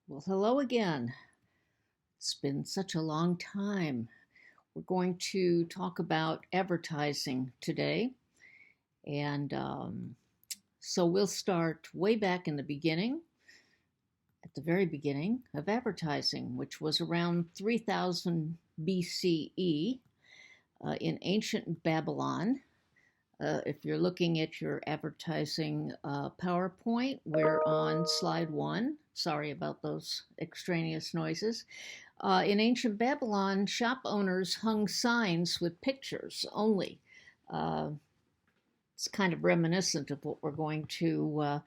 Well, hello again. It's been such a long time. We're going to talk about advertising today. And so we'll start way back in the beginning, at the very beginning of advertising, which was around 3000 BCE in ancient Babylon. If you're looking at your advertising PowerPoint, we're on slide one. Sorry about those extraneous noises. In ancient Babylon, shop owners hung signs with pictures only. Uh, it's kind of reminiscent of what we're going to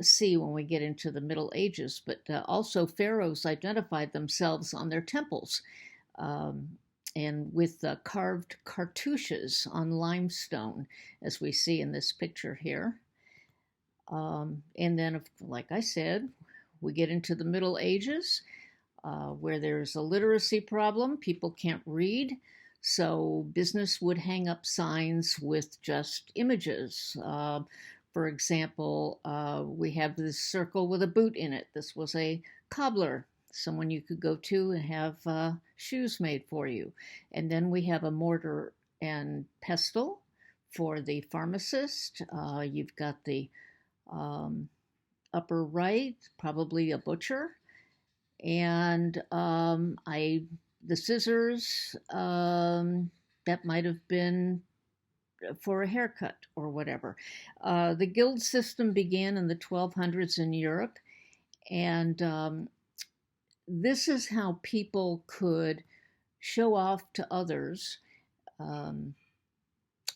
see when we get into the Middle Ages, but also pharaohs identified themselves on their temples um, and with carved cartouches on limestone, as we see in this picture here. And then, like I said, we get into the Middle Ages where there's a literacy problem. People can't read. So business would hang up signs with just images. For example, we have this circle with a boot in it. This was a cobbler, someone you could go to and have shoes made for you. And then we have a mortar and pestle for the pharmacist. You've got the um, upper right, probably a butcher, and the scissors that might have been for a haircut or whatever. The guild system began in the 1200s in Europe, and this is how people could show off to others um,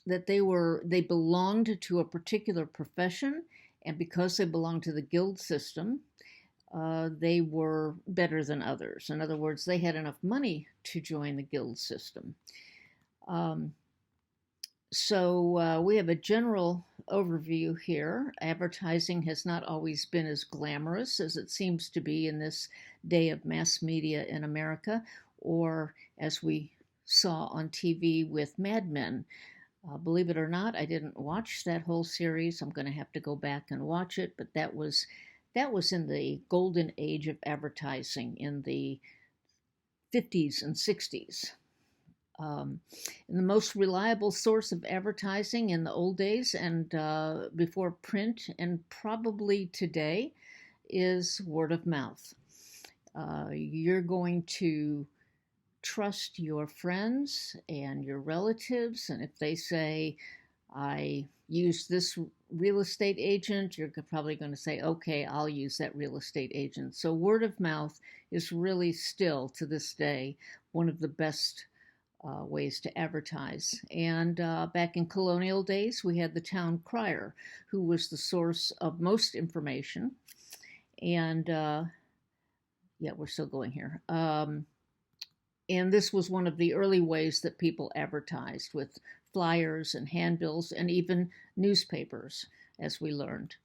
that they belonged to a particular profession, and because they belonged to the guild system, they were better than others. In other words, they had enough money to join the guild system. Um, so we have a general overview here. Advertising has not always been as glamorous as it seems to be in this day of mass media in America, or as we saw on TV with Mad Men. Believe it or not, I didn't watch that whole series. I'm going to have to go back and watch it, but that was in the golden age of advertising in the 50s and 60s. Um, and the most reliable source of advertising in the old days and before print, and probably today, is word of mouth. You're going to trust your friends and your relatives, and if they say, I use this real estate agent, you're probably going to say, okay, I'll use that real estate agent. So word of mouth is really still to this day one of the best ways to advertise. And back in colonial days, we had the town crier, who was the source of most information. And yeah, we're still going here. And this was one of the early ways that people advertised, with flyers and handbills and even newspapers, as we learned.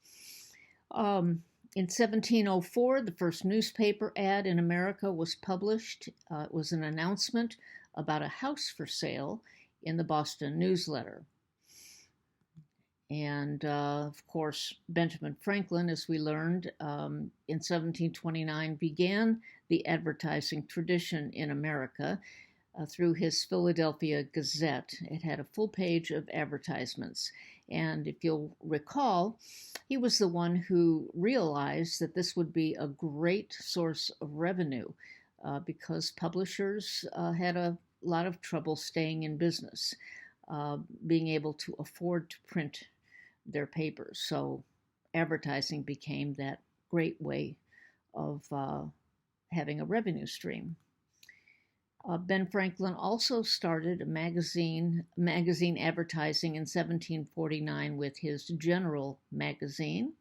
In 1704, the first newspaper ad in America was published. It was an announcement about a house for sale in the Boston Newsletter. And of course, Benjamin Franklin, as we learned, in 1729 began the advertising tradition in America through his Philadelphia Gazette. It had a full page of advertisements. And if you'll recall, he was the one who realized that this would be a great source of revenue because publishers had a lot of trouble staying in business, being able to afford to print their papers. So advertising became that great way of having a revenue stream. Ben Franklin also started a magazine advertising in 1749 with his General magazine.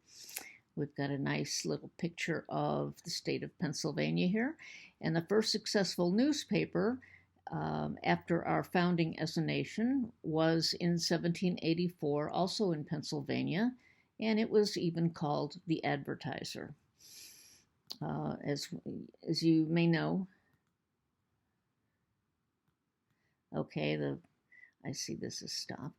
We've got a nice little picture of the state of Pennsylvania here. And the first successful newspaper after our founding as a nation was in 1784, also in Pennsylvania, and it was even called the Advertiser. As you may know, okay, I see this is stopped.